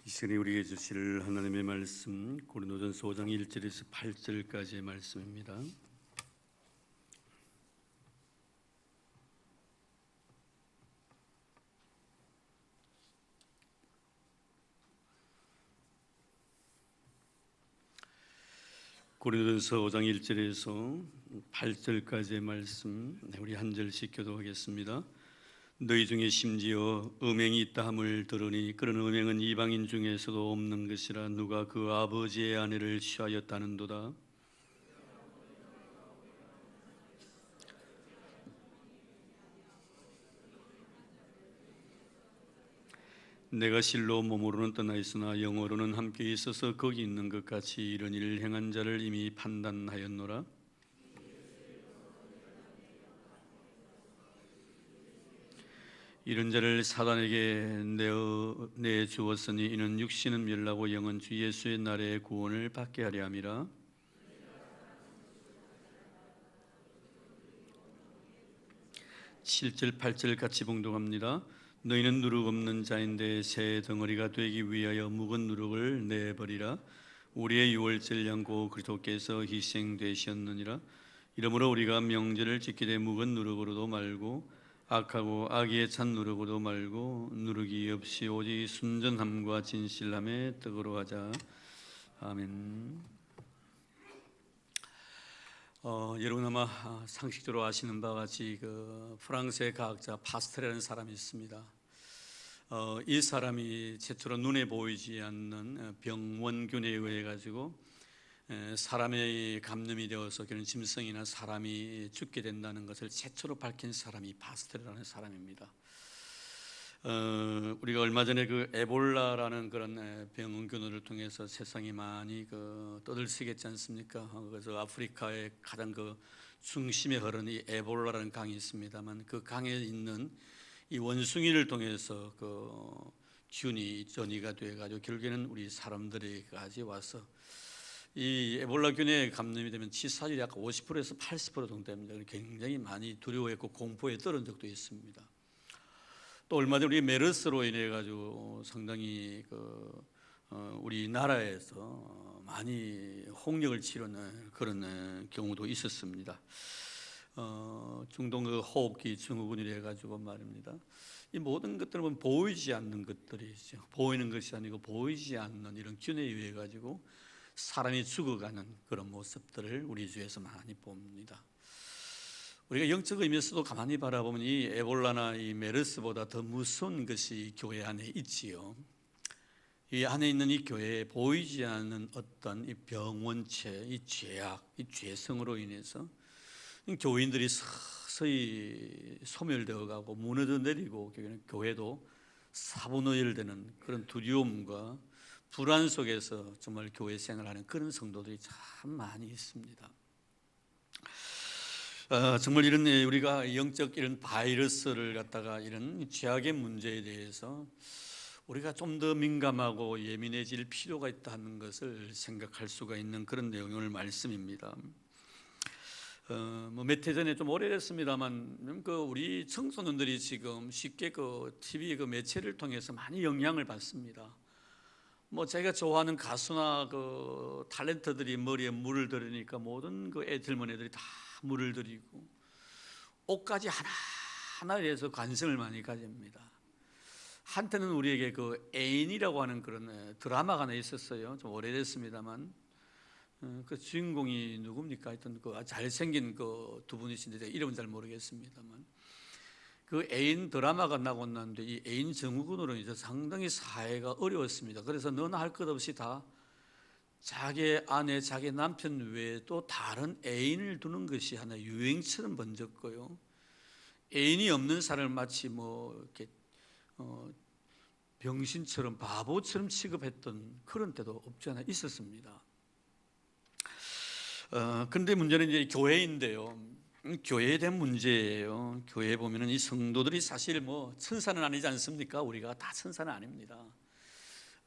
이 시간에 우리에게 주실 하나님의 말씀 고린도전서 5장 1절에서 8절까지의 말씀입니다. 고린도전서 5장 1절에서 8절까지의 말씀 우리 한 절씩 교독하겠습니다. 너희 중에 심지어 음행이 있다 함을 들으니 그런 음행은 이방인 중에서도 없는 것이라 누가 그 아버지의 아내를 취하였다는도다. 내가 실로 몸으로는 떠나 있으나 영으로는 함께 있어서 거기 있는 것 같이 이런 일을 행한 자를 이미 판단하였노라. 이런 자를 사단에게 내주었으니 이는 육신은 멸하고 영은 주 예수의 날에 구원을 받게 하려 함이라. 7절 8절 같이 봉독합니다. 너희는 누룩 없는 자인데 새 덩어리가 되기 위하여 묵은 누룩을 내버리라. 우리의 유월절 양고 그리스도께서 희생되셨느니라. 이러므로 우리가 명절을 지키되 묵은 누룩으로도 말고 악하고 악의에 찬 누룩으로도 말고 누룩이 없이 오직 순전함과 진실함의 떡으로 하자. 아멘. 여러분 아마 상식적으로 아시는 바와 같이 그 프랑스의 과학자 파스텔이라는 사람이 있습니다. 이 사람이 최초로 눈에 보이지 않는 병원균에 의해 가지고 사람의 감염이 되어서 그런 짐승이나 사람이 죽게 된다는 것을 최초로 밝힌 사람이 파스텔이라는 사람입니다. 우리가 얼마 전에 그 에볼라라는 그런 병균을 통해서 세상이 많이 떠들썩했지 않습니까? 그래서 아프리카의 가장 그 중심에 흐르는 이 에볼라라는 강이 있습니다만 그 강에 있는 이 원숭이를 통해서 그 균이 전이가 돼가지고 결국에는 우리 사람들에게까지 와서 이 에볼라균에 감염이 되면 치사율이 약 50%에서 80% 정도 됩니다. 굉장히 많이 두려워했고 공포에 떨은 적도 있습니다. 또 얼마 전에 우리 메르스로 인해 가지고 상당히 우리나라에서 많이 홍역을 치르는 그런 경우도 있었습니다. 중동 호흡기 증후군이래 가지고 말입니다. 이 모든 것들은 보이지 않는 것들이죠. 보이는 것이 아니고 보이지 않는 이런 균에 의해 가지고 사람이 죽어가는 그런 모습들을 우리 주에서 많이 봅니다. 우리가 영적 의미에서도 가만히 바라보면 이 에볼라나 이 메르스보다 더 무서운 것이 교회 안에 있지요. 이 안에 있는 이 교회에 보이지 않는 어떤 이 병원체, 이 죄악, 이 죄성으로 인해서 교인들이 서서히 소멸되어 가고 무너져 내리고 교회도 사분오열되는 그런 두려움과 불안 속에서 정말 교회 생활하는 그런 성도들이 참 많이 있습니다. 정말 이런 우리가 영적 이런 바이러스를 갖다가 이런 죄악의 문제에 대해서 우리가 좀 더 민감하고 예민해질 필요가 있다는 것을 생각할 수가 있는 그런 내용의 말씀입니다. 몇 해 전에 좀 오래됐습니다만 우리 청소년들이 지금 쉽게 TV 매체를 통해서 많이 영향을 받습니다. 자기가 좋아하는 가수나 탤런트들이 머리에 물을 들으니까 모든 젊은 애들이 다 물을 들이고 옷까지 하나하나에 대해서 관심을 많이 가집니다. 한때는 우리에게 애인이라고 하는 그런 드라마가 하나 있었어요. 좀 오래됐습니다만 그 주인공이 누굽니까? 하여튼 잘생긴 두 분이신데 이름은 잘 모르겠습니다만 그 애인 드라마가 나고 났는데 이 애인 증후군으로 이제 상당히 사회가 어려웠습니다. 그래서 너나 할 것 없이 다 자기 아내, 자기 남편 외에 또 다른 애인을 두는 것이 하나 유행처럼 번졌고요. 애인이 없는 사람을 마치 이렇게 병신처럼 바보처럼 취급했던 그런 때도 없지 않아 있었습니다. 그런데 문제는 이제 교회인데요. 교회에 대한 문제예요. 교회에 보면은 이 성도들이 사실 천사는 아니지 않습니까? 우리가 다 천사는 아닙니다.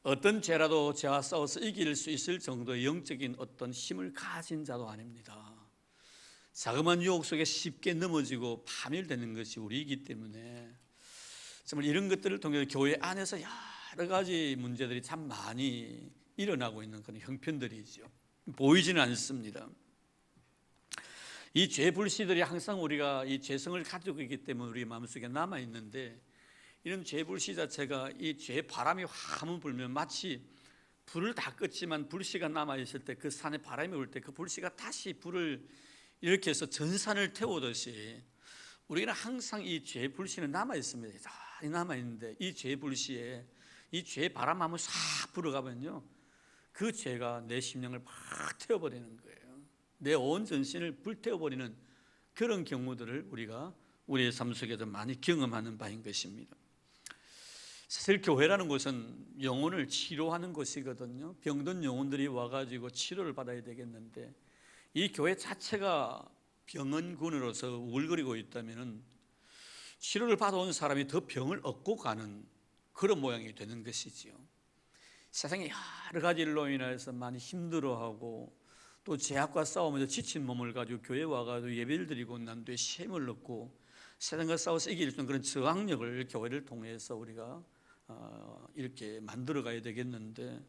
어떤 죄라도 죄와 싸워서 이길 수 있을 정도의 영적인 어떤 힘을 가진 자도 아닙니다. 자그마한 유혹 속에 쉽게 넘어지고 파멸되는 것이 우리이기 때문에 정말 이런 것들을 통해 교회 안에서 여러 가지 문제들이 참 많이 일어나고 있는 그런 형편들이죠. 보이지는 않습니다. 이 죄 불씨들이 항상 우리가 이 죄성을 가지고 있기 때문에 우리 마음속에 남아 있는데, 이런 죄 불씨 자체가 이 죄 바람이 한번 불면 마치 불을 다 껐지만 불씨가 남아 있을 때, 그 산에 바람이 올 때 그 불씨가 다시 불을 이렇게 해서 전산을 태우듯이 우리는 항상 이 죄 불씨는 남아 있습니다. 다 남아 있는데, 이 죄 불씨에 이 죄 바람 한번 싹 불어가면요, 그 죄가 내 심령을 팍 태워버리는 거예요. 내 온 전신을 불태워버리는 그런 경우들을 우리가 우리의 삶 속에도 많이 경험하는 바인 것입니다. 사실 교회라는 곳은 영혼을 치료하는 곳이거든요. 병든 영혼들이 와가지고 치료를 받아야 되겠는데, 이 교회 자체가 병원군으로서 우글거리고 있다면 치료를 받아온 사람이 더 병을 얻고 가는 그런 모양이 되는 것이지요. 세상에 여러 가지 일로 인해서 많이 힘들어하고 또 죄악과 싸우면서 지친 몸을 가지고 교회에 와가지고 예배를 드리고 난 뒤에 시험을 얻고 세상과 싸워서 이길 수 있는 그런 저항력을 교회를 통해서 우리가 이렇게 만들어 가야 되겠는데,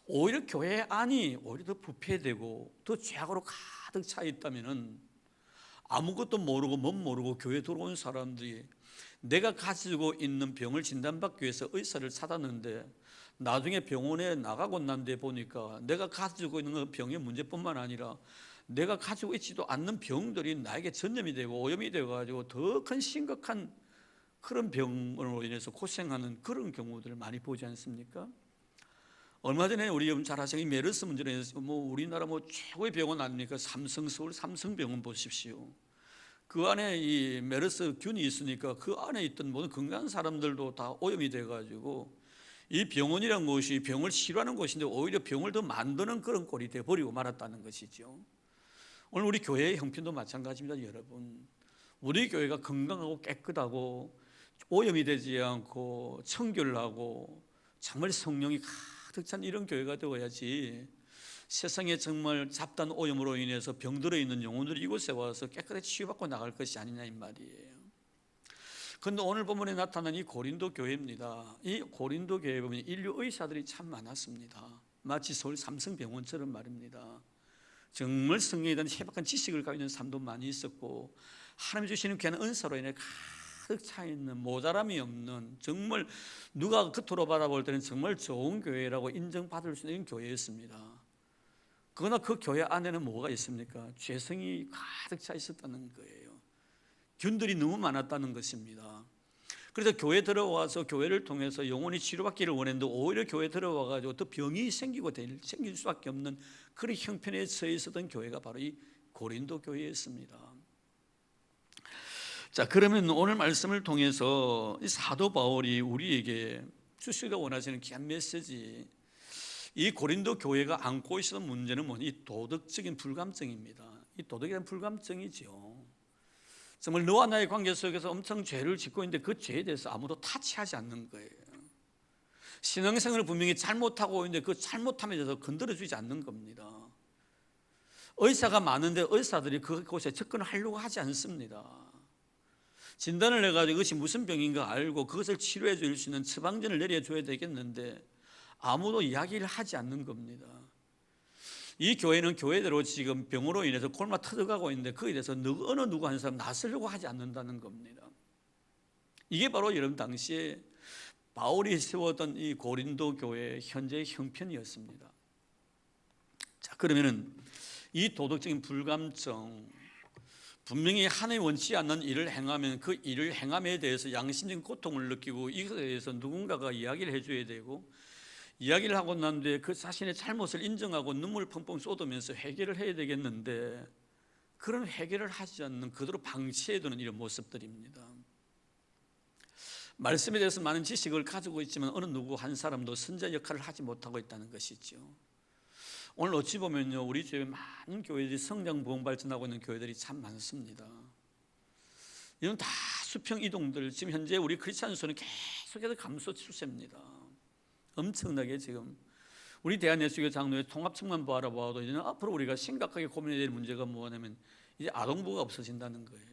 오히려 교회 안이 오히려 더 부패되고 더 죄악으로 가득 차 있다면은 아무것도 모르고 못 모르고 교회 들어온 사람들이 내가 가지고 있는 병을 진단받기 위해서 의사를 찾았는데, 나중에 병원에 나가고 난 뒤에 보니까 내가 가지고 있는 그 병의 문제뿐만 아니라 내가 가지고 있지도 않는 병들이 나에게 전염이 되고 오염이 되어가지고 더 큰 심각한 그런 병으로 인해서 고생하는 그런 경우들을 많이 보지 않습니까? 얼마 전에 우리 여러분 잘 아시는 이 메르스 문제로 인해서 우리나라 최고의 병원 아닙니까? 서울 삼성병원 보십시오. 그 안에 이 메르스 균이 있으니까 그 안에 있던 모든 건강한 사람들도 다 오염이 돼가지고, 이 병원이라는 것이 병을 치료하는 곳인데 오히려 병을 더 만드는 그런 꼴이 되어버리고 말았다는 것이죠. 오늘 우리 교회의 형편도 마찬가지입니다. 여러분, 우리 교회가 건강하고 깨끗하고 오염이 되지 않고 청결하고 정말 성령이 가득 찬 이런 교회가 되어야지, 세상에 정말 잡다한 오염으로 인해서 병들어 있는 영혼들이 이곳에 와서 깨끗하게 치유받고 나갈 것이 아니냐 이 말이에요. 그런데 오늘 본문에 나타난 이 고린도 교회입니다. 이 고린도 교회에 보면 인류 의사들이 참 많았습니다. 마치 서울 삼성병원처럼 말입니다. 정말 성령에 대한 해박한 지식을 가지고 있는 사람도 많이 있었고, 하나님 주시는 귀한 은사로 인해 가득 차 있는 모자람이 없는, 정말 누가 겉으로 바라볼 때는 정말 좋은 교회라고 인정받을 수 있는 교회였습니다. 그러나 그 교회 안에는 뭐가 있습니까? 죄성이 가득 차 있었다는 거예요. 균들이 너무 많았다는 것입니다. 그래서 교회 들어와서 교회를 통해서 영혼이 치료받기를 원했는데 오히려 교회 들어와가지고 더 병이 생길 수밖에 없는 그런 형편에 처해 있었던 교회가 바로 이 고린도 교회였습니다. 자, 그러면 오늘 말씀을 통해서 이 사도 바울이 우리에게 주시기가 원하시는 귀한 메시지, 이 고린도 교회가 안고 있었던 문제는 뭐니? 이 도덕적인 불감증입니다. 이 도덕에 대한 불감증이죠. 정말 너와 나의 관계 속에서 엄청 죄를 짓고 있는데 그 죄에 대해서 아무도 타치하지 않는 거예요. 신앙생활을 분명히 잘못하고 있는데 그 잘못함에 대해서 건드려주지 않는 겁니다. 의사가 많은데 의사들이 그곳에 접근을 하려고 하지 않습니다. 진단을 해가지고 이것이 무슨 병인가 알고 그것을 치료해 줄 수 있는 처방전을 내려줘야 되겠는데 아무도 이야기를 하지 않는 겁니다. 이 교회는 교회대로 지금 병으로 인해서 골마 터져가고 있는데 거기에 대해서 어느 누구 한 사람 나서려고 하지 않는다는 겁니다. 이게 바로 여러분 당시에 바울이 세웠던 이 고린도 교회의 현재의 형편이었습니다. 자, 그러면은 이 도덕적인 불감증, 분명히 하나님 원치 않는 일을 행하면 그 일을 행함에 대해서 양심적인 고통을 느끼고 이것에 대해서 누군가가 이야기를 해줘야 되고, 이야기를 하고 난 뒤에 그 자신의 잘못을 인정하고 눈물 펑펑 쏟으면서 해결을 해야 되겠는데 그런 해결을 하지 않는, 그대로 방치해두는 이런 모습들입니다. 말씀에 대해서 많은 지식을 가지고 있지만 어느 누구 한 사람도 선자 역할을 하지 못하고 있다는 것이죠. 오늘 어찌 보면요, 우리 주위에 많은 교회들이 성장 부흥 발전하고 있는 교회들이 참 많습니다. 이건 다 수평 이동들, 지금 현재 우리 크리스찬 수는 계속해서 감소 추세입니다. 엄청나게 지금 우리 대한예수교 장로의 통합청만 바라봐도 이제는 앞으로 우리가 심각하게 고민해야 될 문제가 뭐냐면 이제 아동부가 없어진다는 거예요.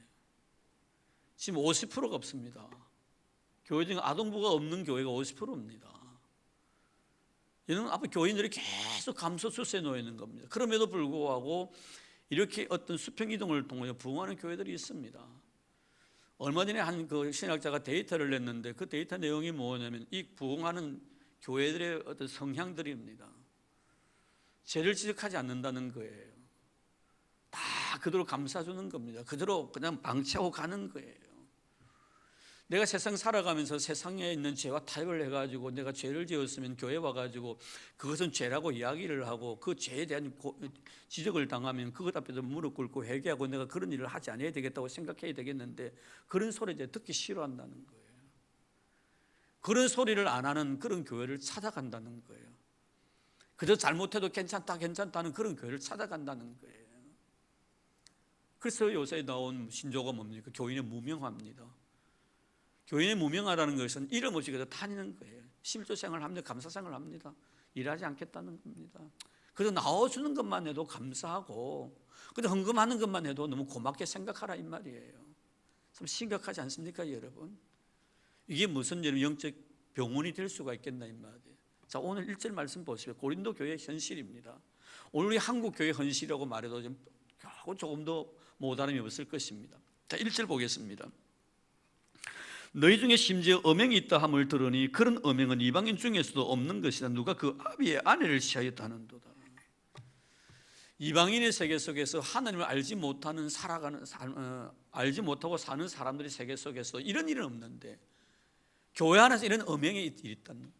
지금 50%가 없습니다. 교회 중에 아동부가 없는 교회가 50%입니다. 이런 앞에 교인들이 계속 감소수세에 놓여 있는 겁니다. 그럼에도 불구하고 이렇게 어떤 수평 이동을 통해 부흥하는 교회들이 있습니다. 얼마 전에 한 그 신학자가 데이터를 냈는데 그 데이터 내용이 뭐냐면 이 부흥하는 교회들의 어떤 성향들입니다. 죄를 지적하지 않는다는 거예요. 다 그대로 감싸주는 겁니다. 그대로 그냥 방치하고 가는 거예요. 내가 세상 살아가면서 세상에 있는 죄와 타협을 해가지고 내가 죄를 지었으면 교회 와가지고 그것은 죄라고 이야기를 하고 그 죄에 대한 지적을 당하면 그것 앞에서 무릎 꿇고 회개하고 내가 그런 일을 하지 않아야 되겠다고 생각해야 되겠는데 그런 소리 이제 듣기 싫어한다는 거예요. 그런 소리를 안 하는 그런 교회를 찾아간다는 거예요. 그저 잘못해도 괜찮다는 그런 교회를 찾아간다는 거예요. 그래서 요새 나온 신조가 뭡니까? 교인의 무명화입니다. 교인의 무명화라는 것은 이름 없이 그저 다니는 거예요. 실조 생활을 합니다. 감사 생활을 합니다. 일하지 않겠다는 겁니다. 그래서 나와주는 것만 해도 감사하고 근데 헌금하는 것만 해도 너무 고맙게 생각하라 이 말이에요. 참 심각하지 않습니까 여러분? 이게 무슨 영적 병원이 될 수가 있겠나 이 말이에요. 자, 오늘 1절 말씀 보시면 고린도 교회의 현실입니다. 오늘 우리 한국 교회 현실이라고 말해도 조금 더 모자람이 없을 것입니다. 자, 1절 보겠습니다. 너희 중에 심지어 음행이 있다 함을 들으니 그런 음행은 이방인 중에서도 없는 것이다. 누가 그 아비의 아내를 취하였다 하는도다. 이방인의 세계 속에서 하나님을 알지 못하는 알지 못하고 사는 사람들의 세계 속에서 이런 일은 없는데 교회 안에서 이런 음행이 있다는,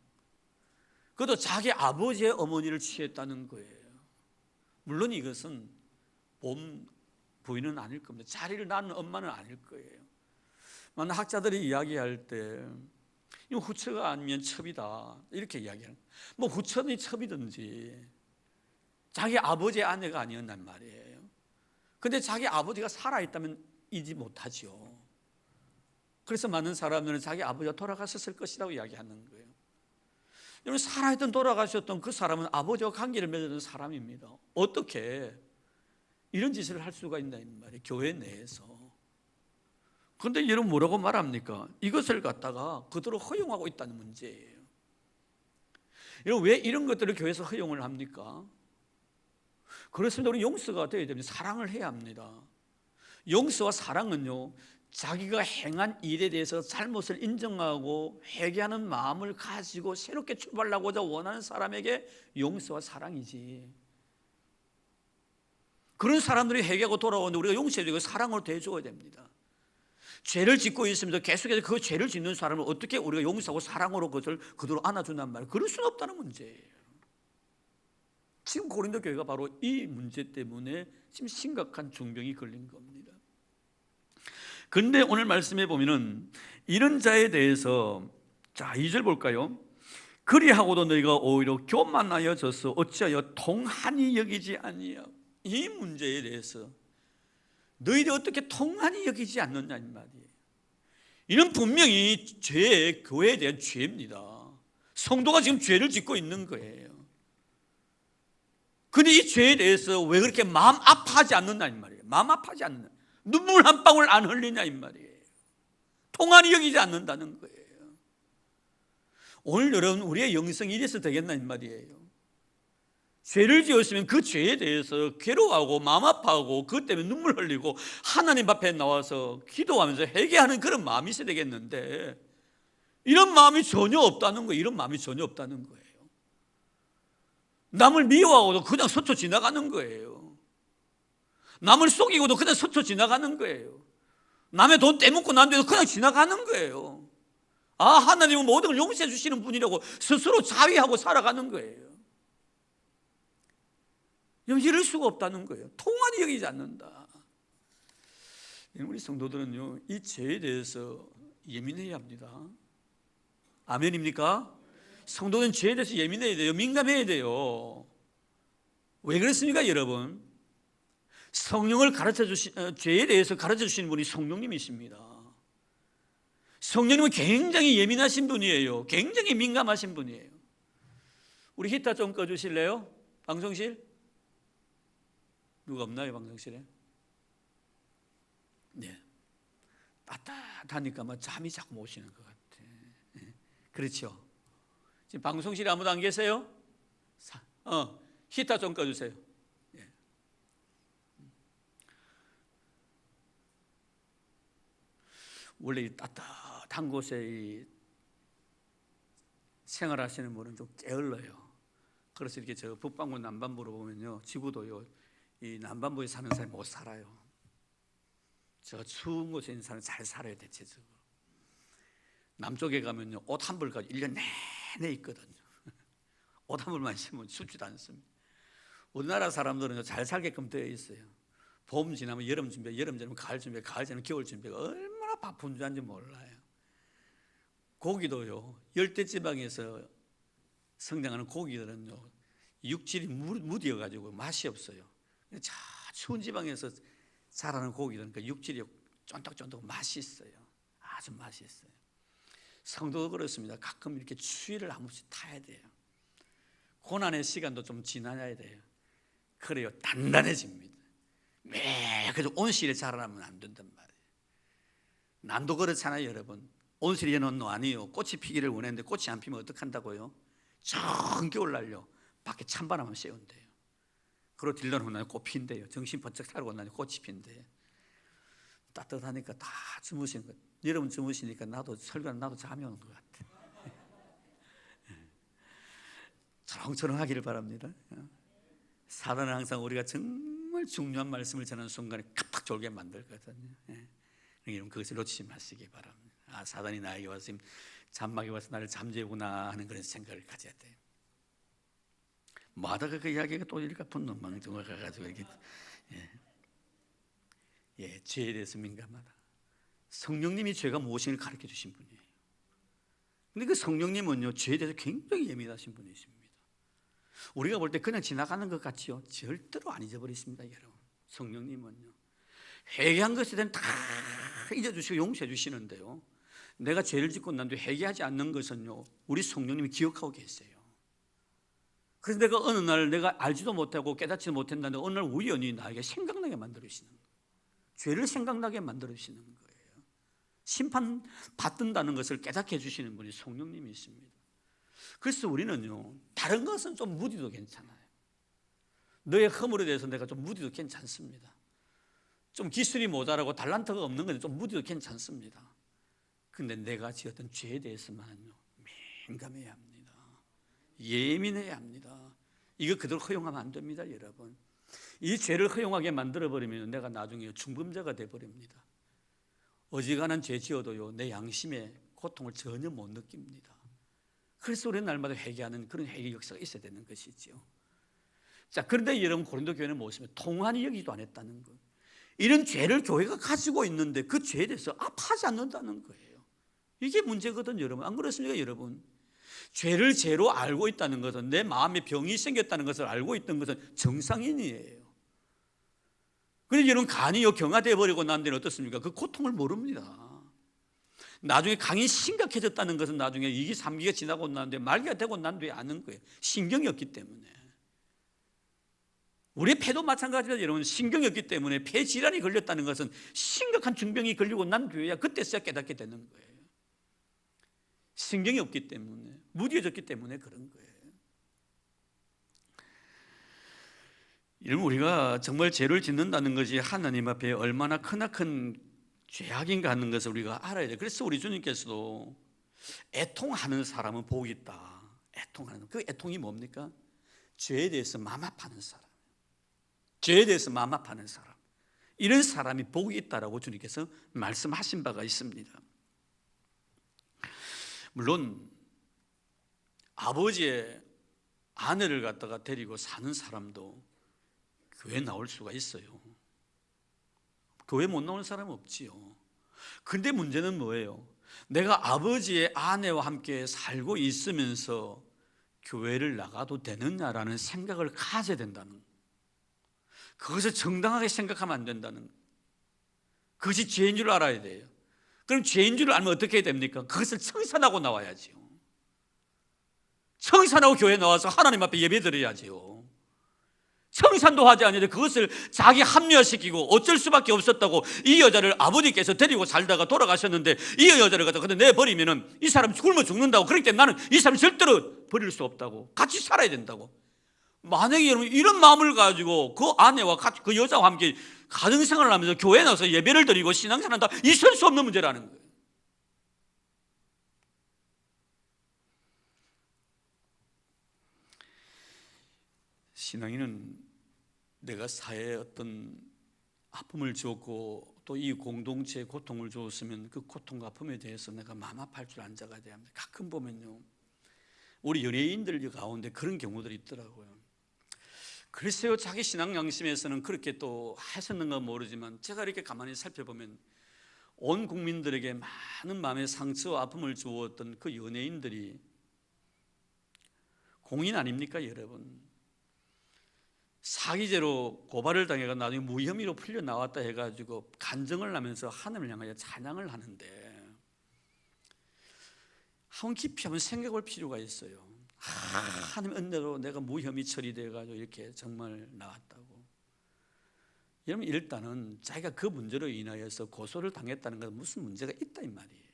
그것도 자기 아버지의 어머니를 취했다는 거예요. 물론 이것은 본 부인은 아닐 겁니다. 자리를 낳는 엄마는 아닐 거예요. 많은 학자들이 이야기할 때 이거 후처가 아니면 첩이다 이렇게 이야기하는, 뭐 후처니 첩이든지 자기 아버지의 아내가 아니었단 말이에요. 근데 자기 아버지가 살아있다면 이지 못하죠. 그래서 많은 사람들은 자기 아버지가 돌아가셨을 것이라고 이야기하는 거예요. 여러분, 살아있던 돌아가셨던 그 사람은 아버지와 관계를 맺었던 사람입니다. 어떻게 이런 짓을 할 수가 있나 이 말이에요. 교회 내에서. 그런데 여러분 뭐라고 말합니까? 이것을 갖다가 그대로 허용하고 있다는 문제예요. 여러분 왜 이런 것들을 교회에서 허용을 합니까? 그렇습니다. 우리 용서가 되어야 됩니다. 사랑을 해야 합니다. 용서와 사랑은요, 자기가 행한 일에 대해서 잘못을 인정하고 회개하는 마음을 가지고 새롭게 출발하고자 원하는 사람에게 용서와 사랑이지. 그런 사람들이 회개하고 돌아오는데 우리가 용서해주고 사랑으로 대해줘야 됩니다. 죄를 짓고 있으면서 계속해서 그 죄를 짓는 사람을 어떻게 우리가 용서하고 사랑으로 그것을 그대로 안아준단 말이에요. 그럴 수는 없다는 문제예요. 지금 고린도 교회가 바로 이 문제 때문에 지금 심각한 중병이 걸린 겁니다. 그런데 오늘 말씀해 보면은 이런 자에 대해서, 자 2절 볼까요? 그리하고도 너희가 오히려 교만하여져서 어찌하여 통한이 여기지 아니하고. 이 문제에 대해서 너희들이 어떻게 통한이 여기지 않느냐 이 말이에요. 이는 분명히 죄, 교회에 대한 죄입니다. 성도가 지금 죄를 짓고 있는 거예요. 근데 이 죄에 대해서 왜 그렇게 마음 아파하지 않느냐 이 말이에요. 마음 아파하지 않느냐, 눈물 한 방울 안 흘리냐 이 말이에요. 통한이 여기지 않는다는 거예요. 오늘 여러분 우리의 영성이 이래서 되겠나 이 말이에요. 죄를 지었으면 그 죄에 대해서 괴로워하고 마음 아파하고 그것 때문에 눈물 흘리고 하나님 앞에 나와서 기도하면서 회개하는 그런 마음이 있어야 되겠는데 이런 마음이 전혀 없다는 거예요. 이런 마음이 전혀 없다는 거예요. 남을 미워하고도 그냥 스쳐 지나가는 거예요. 남을 속이고도 그냥 스쳐 지나가는 거예요. 남의 돈 떼먹고 난 데도 그냥 지나가는 거예요. 아, 하나님은 모든 걸 용서해 주시는 분이라고 스스로 자위하고 살아가는 거예요. 이럴 수가 없다는 거예요. 통한이 여기지 않는다. 우리 성도들은요, 이 죄에 대해서 예민해야 합니다. 아멘입니까? 성도는 죄에 대해서 예민해야 돼요. 민감해야 돼요. 왜 그렇습니까, 여러분? 성령을 죄에 대해서 가르쳐 주시는 분이 성령님이십니다. 성령님은 굉장히 예민하신 분이에요. 굉장히 민감하신 분이에요. 우리 히터 좀 꺼주실래요? 방송실? 누가 없나요, 방송실에? 네. 따뜻하니까 막 잠이 자꾸 오시는 것 같아. 네. 그렇죠. 지금 방송실에 아무도 안 계세요? 히터 좀 꺼주세요. 예. 원래 이 따뜻한 곳에 이 생활하시는 분은 좀 게을러요. 그래서 이렇게 저 북반구 남반부로 보면요, 지구도요, 이 남반부에 사는 사람이 못 살아요. 저 추운 곳에 있는 사람이 잘 살아요, 대체적으로. 남쪽에 가면요, 옷 한 벌까지 1년 내내 있거든요. 옷 한 벌만 신으면 춥지도 않습니다. 우리나라 사람들은 잘 살게끔 되어 있어요. 봄 지나면 여름 준비, 여름 지나면 가을 준비, 가을 지나면 겨울 준비가 얼마나 바쁜 줄 아는지 몰라요. 고기도요, 열대지방에서 성장하는 고기들은요, 육질이 무뎌가지고 맛이 없어요. 자, 추운 지방에서 자라는 고기들은 그 육질이 쫀득쫀득 맛이 있어요. 아주 맛이 있어요. 성도도 그렇습니다. 가끔 이렇게 추위를 한 번씩 타야 돼요. 고난의 시간도 좀 지나야 돼요. 그래요, 단단해집니다. 그래서 온실에 자라나면 안 된단 말이에요. 난도 그렇잖아요, 여러분. 온실에 놓은 거 아니에요. 꽃이 피기를 원했는데 꽃이 안 피면 어떡한다고요? 정 겨울날요, 밖에 찬바람만 쐬운대요. 그리고 딜러놓고 나면 꽃 핀대요. 정신 번쩍 차리고 나면 꽃이 핀대요. 따뜻하니까 다 주무시는 것. 여러분 주무시니까 나도 잠이 오는 것 같아. 초롱초롱하기를 바랍니다. 사단은 항상 우리가 정말 중요한 말씀을 전하는 순간에 깜빡 졸게 만들거든요. 여러분 그것을 놓치지 마시기 바랍니다. 사단이 나에게 와서 잠막에 와서 나를 잠재우구나 하는 그런 생각을 가져야 돼요. 뭐 하다가 그 이야기가 또 이렇게 분노망정을 가가지고 이렇게 죄에 대해서 민감하다. 성령님이 죄가 무엇인지를 가르쳐 주신 분이에요. 근데 그 성령님은요, 죄에 대해서 굉장히 예민하신 분이십니다. 우리가 볼 때 그냥 지나가는 것 같지요? 절대로 안 잊어버리십니다, 여러분. 성령님은요, 회개한 것에 대한 다 잊어주시고 용서해 주시는데요, 내가 죄를 짓고 난 뒤에 회개하지 않는 것은요, 우리 성령님이 기억하고 계세요. 그래서 내가 어느 날 내가 알지도 못하고 깨닫지도 못했는데 어느 날 우연히 나에게 생각나게 만들어주시는 거예요. 죄를 생각나게 만들어주시는 거예요. 심판 받는다는 것을 깨닫게 해주시는 분이 성령님이십니다. 그래서 우리는요, 다른 것은 좀 무디도 괜찮아요. 너의 허물에 대해서 내가 좀 무디도 괜찮습니다. 좀 기술이 모자라고 달란트가 없는 건데 좀 무디도 괜찮습니다. 근데 내가 지었던 죄에 대해서만요, 민감해야 합니다. 예민해야 합니다. 이거 그대로 허용하면 안 됩니다, 여러분. 이 죄를 허용하게 만들어버리면 내가 나중에 중범죄가 돼버립니다. 어지간한 죄 지어도요, 내 양심에 고통을 전혀 못 느낍니다. 그래서 우리는 날마다 회개하는 그런 회개 역사가 있어야 되는 것이죠. 자, 그런데 여러분, 고린도 교회는 무엇이면 통한이 여기도 안 했다는 것. 이런 죄를 교회가 가지고 있는데 그 죄에 대해서 아파하지 않는다는 거예요. 이게 문제거든요, 여러분. 안 그렇습니까, 여러분? 죄를 죄로 알고 있다는 것은, 내 마음에 병이 생겼다는 것을 알고 있던 것은 정상인이에요. 그런데 여러분, 간이요 경화되어 버리고 난 데는 어떻습니까? 그 고통을 모릅니다. 나중에 강이 심각해졌다는 것은 나중에 2기, 3기가 지나고 나는데 말기가 되고 난 뒤에 아는 거예요. 신경이 없기 때문에. 우리의 폐도 마찬가지로 여러분, 신경이 없기 때문에 폐 질환이 걸렸다는 것은 심각한 중병이 걸리고 난 뒤에야 그때서야 깨닫게 되는 거예요. 신경이 없기 때문에, 무뎌졌기 때문에 그런 거예요. 이러면 우리가 정말 죄를 짓는다는 것이 하나님 앞에 얼마나 크나큰 죄악인가 하는 것을 우리가 알아야 돼요. 그래서 우리 주님께서도 애통하는 사람은 복이 있다. 애통하는, 그 애통이 뭡니까? 죄에 대해서 마음 아파하는 사람, 죄에 대해서 마음 아파하는 사람, 이런 사람이 복이 있다라고 주님께서 말씀하신 바가 있습니다. 물론 아버지의 아내를 갖다가 데리고 사는 사람도 교회에 나올 수가 있어요. 교회 못 나오는 사람은 없지요. 근데 문제는 뭐예요? 내가 아버지의 아내와 함께 살고 있으면서 교회를 나가도 되느냐라는 생각을 가져야 된다는 것. 그것을 정당하게 생각하면 안 된다는 것. 그것이 죄인 줄 알아야 돼요. 그럼 죄인 줄 알면 어떻게 해야 됩니까? 그것을 청산하고 나와야지요. 청산하고 교회에 나와서 하나님 앞에 예배 드려야지요. 청산도 하지 않는데 그것을 자기 합리화시키고 어쩔 수밖에 없었다고 이 여자를 아버지께서 데리고 살다가 돌아가셨는데 이 여자를 갖다 근데 내버리면은 이 사람 굶어 죽는다고. 그렇기 때문에 나는 이 사람 절대로 버릴 수 없다고, 같이 살아야 된다고. 만약에 여러분 이런 마음을 가지고 그 아내와 같이 그 여자와 함께 가정생활을 하면서 교회에 나와서 예배를 드리고 신앙생활한다, 있을 수 없는 문제라는 거예요. 신앙인은 내가 사회에 어떤 아픔을 주었고 또 이 공동체에 고통을 주었으면 그 고통과 아픔에 대해서 내가 마음 아파할 줄 아는 자가 돼야 합니다. 가끔 보면요, 우리 연예인들 가운데 그런 경우들이 있더라고요. 글쎄요, 자기 신앙 양심에서는 그렇게 또 하셨는가 모르지만 제가 이렇게 가만히 살펴보면 온 국민들에게 많은 마음의 상처와 아픔을 주었던 그 연예인들이 공인 아닙니까 여러분? 사기죄로 고발을 당해가 나중에 무혐의로 풀려 나왔다 해가지고 간증을 하면서 하나님을 향하여 찬양을 하는데, 한번 깊이 한번 생각해 볼 필요가 있어요. 하나님 은혜로 내가 무혐의 처리돼가지고 이렇게 정말 나왔다고. 여러분, 일단은 자기가 그 문제로 인하여서 고소를 당했다는 건 무슨 문제가 있다 이 말이에요.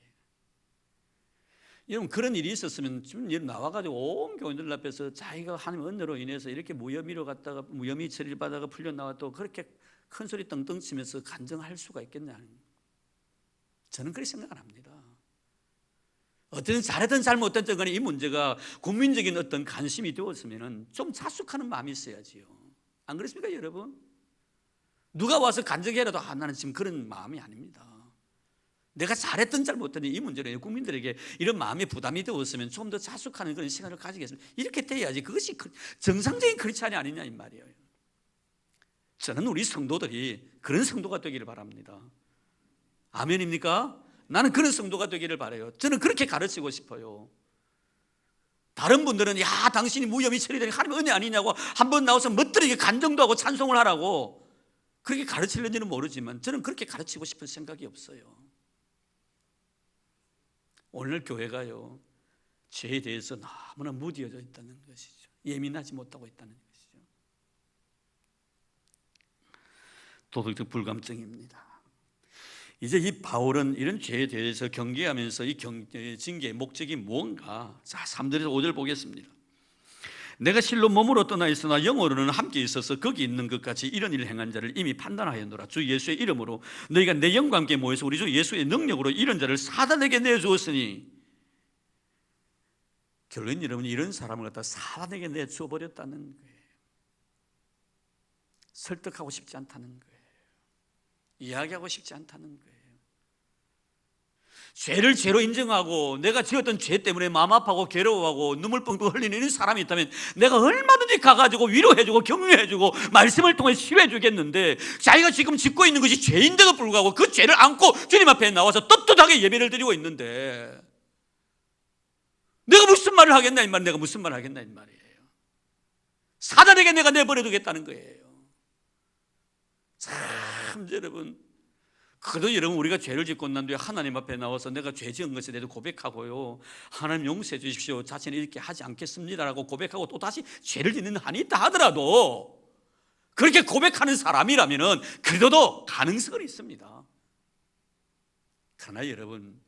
여러분, 그런 일이 있었으면 지금 나와가지고 온 교인들 앞에서 자기가 하나님 은혜로 인해서 이렇게 무혐의로 갔다가 무혐의 처리를 받아가 풀려 나왔다고 그렇게 큰 소리 떵떵 치면서 간증할 수가 있겠냐. 저는 그렇게 생각 안 합니다. 어떤 잘했든 잘못했든 간에 이 문제가 국민적인 어떤 관심이 되었으면 좀 자숙하는 마음이 있어야지요. 안 그렇습니까 여러분? 누가 와서 간증해라도 나는 지금 그런 마음이 아닙니다. 내가 잘했든 잘못했든 이 문제는 국민들에게 이런 마음의 부담이 되었으면 좀 더 자숙하는 그런 시간을 가지겠습니다. 이렇게 돼야지 그것이 정상적인 크리스찬이 아니냐 이 말이에요. 저는 우리 성도들이 그런 성도가 되기를 바랍니다. 아멘입니까? 나는 그런 성도가 되기를 바라요. 저는 그렇게 가르치고 싶어요. 다른 분들은 야 당신이 무혐의 처리되니 하나님 은혜 아니냐고 한번 나와서 멋들이게 간증도 하고 찬송을 하라고 그렇게 가르치려는지는 모르지만 저는 그렇게 가르치고 싶은 생각이 없어요. 오늘 교회가요, 죄에 대해서 너무나 무디어져 있다는 것이죠. 예민하지 못하고 있다는 것이죠. 도덕적 불감증입니다. 이제 이 바울은 이런 죄에 대해서 경계하면서 이 징계의 목적이 무언가. 자, 3절에서 5절 보겠습니다. 내가 실로 몸으로 떠나 있으나 영으로는 함께 있어서 거기 있는 것 같이 이런 일을 행한 자를 이미 판단하였노라. 주 예수의 이름으로 너희가 내 영과 함께 모여서 우리 주 예수의 능력으로 이런 자를 사단에게 내주었으니, 결론 여러분 이런 사람을 갖다 사단에게 내주어 버렸다는 거예요. 설득하고 싶지 않다는 거예요. 이야기하고 싶지 않다는 거예요. 죄를 죄로 인정하고 내가 지었던 죄 때문에 마음 아파하고 괴로워하고 눈물 뻥뻥 흘리는 이런 사람이 있다면 내가 얼마든지 가가지고 위로해주고 격려해주고 말씀을 통해 치유해주겠는데, 자기가 지금 짓고 있는 것이 죄인데도 불구하고 그 죄를 안고 주님 앞에 나와서 떳떳하게 예배를 드리고 있는데 내가 무슨 말을 하겠나 이 말, 내가 무슨 말을 하겠나 이 말이에요. 사단에게 내가 내버려두겠다는 거예요. 참 여러분, 그래도 여러분 우리가 죄를 짓고 난 뒤에 하나님 앞에 나와서 내가 죄 지은 것에 대해서 고백하고요, 하나님 용서해 주십시오, 자신이 이렇게 하지 않겠습니다라고 고백하고 또 다시 죄를 짓는 한이 있다 하더라도, 그렇게 고백하는 사람이라면 그래도 가능성은 있습니다. 그러나 여러분,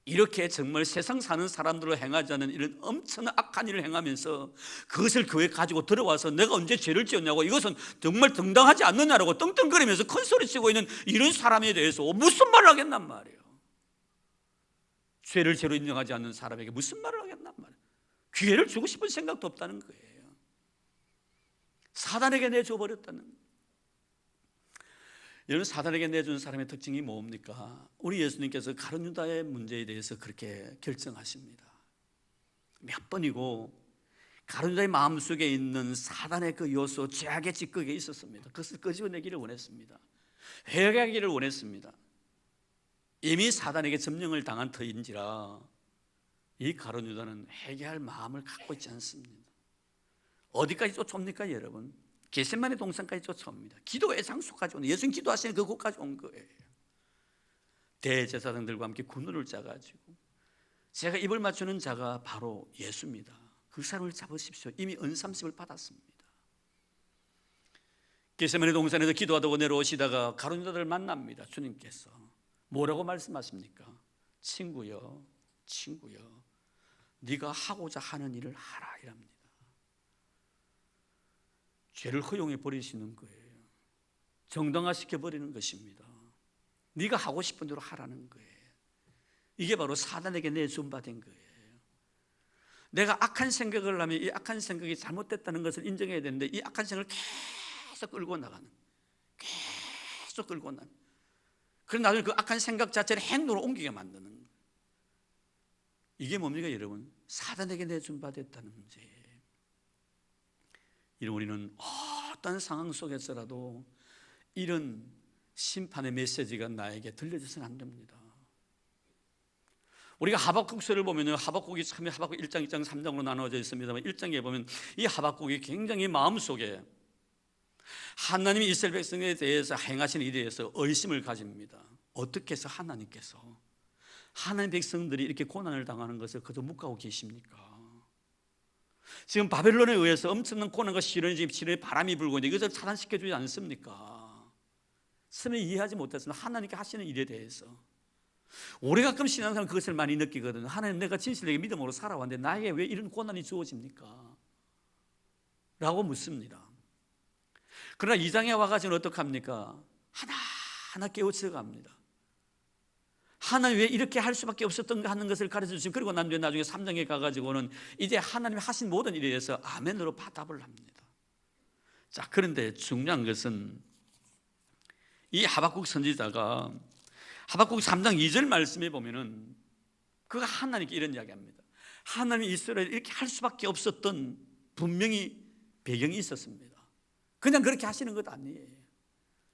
이렇게 정말 세상 사는 사람들로 행하지 않은 이런 엄청난 악한 일을 행하면서 그것을 교회에 가지고 들어와서 내가 언제 죄를 지었냐고, 이것은 정말 정당하지 않느냐라고 떵떵거리면서 큰 소리치고 있는 이런 사람에 대해서 무슨 말을 하겠단 말이에요. 죄를 죄로 인정하지 않는 사람에게 무슨 말을 하겠단 말이에요. 기회를 주고 싶은 생각도 없다는 거예요. 사단에게 내줘버렸다는 거예요. 여러분, 사단에게 내준 사람의 특징이 뭡니까? 우리 예수님께서 가룟 유다의 문제에 대해서 그렇게 결정하십니다. 몇 번이고 가룟 유다의 마음속에 있는 사단의 그 요소, 죄악의 찌꺼기가 있었습니다. 그것을 끄집어내기를 원했습니다. 회개하기를 원했습니다. 이미 사단에게 점령을 당한 터인지라 이 가룟 유다는 회개할 마음을 갖고 있지 않습니다. 어디까지 쫓아옵니까 여러분? 겟세마네 동산까지 쫓아옵니다. 기도의 장소까지 온, 예수님 기도하시는 그곳까지 온 거예요. 대제사장들과 함께 군우를 짜가지고 제가 입을 맞추는 자가 바로 예수입니다, 그 사람을 잡으십시오. 이미 은삼십을 받았습니다. 겟세마네 동산에서 기도하다가 내려오시다가 가룟 유다를 만납니다. 주님께서 뭐라고 말씀하십니까? 친구여, 네가 하고자 하는 일을 하라 이랍니다. 죄를 허용해 버리시는 거예요. 정당화시켜 버리는 것입니다. 네가 하고 싶은 대로 하라는 거예요. 이게 바로 사단에게 내준바된 거예요. 내가 악한 생각을 하면 이 악한 생각이 잘못됐다는 것을 인정해야 되는데 이 악한 생각을 계속 끌고 나가는, 계속 끌고 나가는. 그럼 나중에 그 악한 생각 자체를 행동으로 옮기게 만드는 거예요. 이게 뭡니까 여러분? 사단에게 내준바됐다는 문제예요. 이런 우리는 어떤 상황 속에서라도 이런 심판의 메시지가 나에게 들려져서는 안 됩니다. 우리가 하박국서를 보면 하박국이 참 하박국 1장, 2장, 3장으로 나눠져 있습니다만 1장에 보면 이 하박국이 굉장히 마음속에 하나님이 이스라엘 백성에 대해서 행하신 일에 대해서 의심을 가집니다. 어떻게 해서 하나님께서 하나님 백성들이 이렇게 고난을 당하는 것을 그저 묵과고 계십니까? 지금 바벨론에 의해서 엄청난 고난과 시련이 바람이 불고 있는데 이것을 차단시켜주지 않습니까? 스스로 이해하지 못했으나 하나님께 하시는 일에 대해서 우리 가끔 신앙생활 그것을 많이 느끼거든요. 하나님, 내가 진실되게 믿음으로 살아왔는데 나에게 왜 이런 고난이 주어집니까? 라고 묻습니다. 그러나 2장에 와가지고 어떡합니까? 하나하나 깨우쳐 갑니다. 하나님 왜 이렇게 할 수밖에 없었던가 하는 것을 가르쳐 주시고, 그리고 난 뒤에 나중에 3장에 가가지고는 이제 하나님이 하신 모든 일에 대해서 아멘으로 답을 합니다. 자, 그런데 중요한 것은 이 하박국 선지자가 하박국 3장 2절 말씀에 보면은 그가 하나님께 이런 이야기합니다. 하나님이 이스라엘을 이렇게 할 수밖에 없었던 분명히 배경이 있었습니다. 그냥 그렇게 하시는 것 아니에요.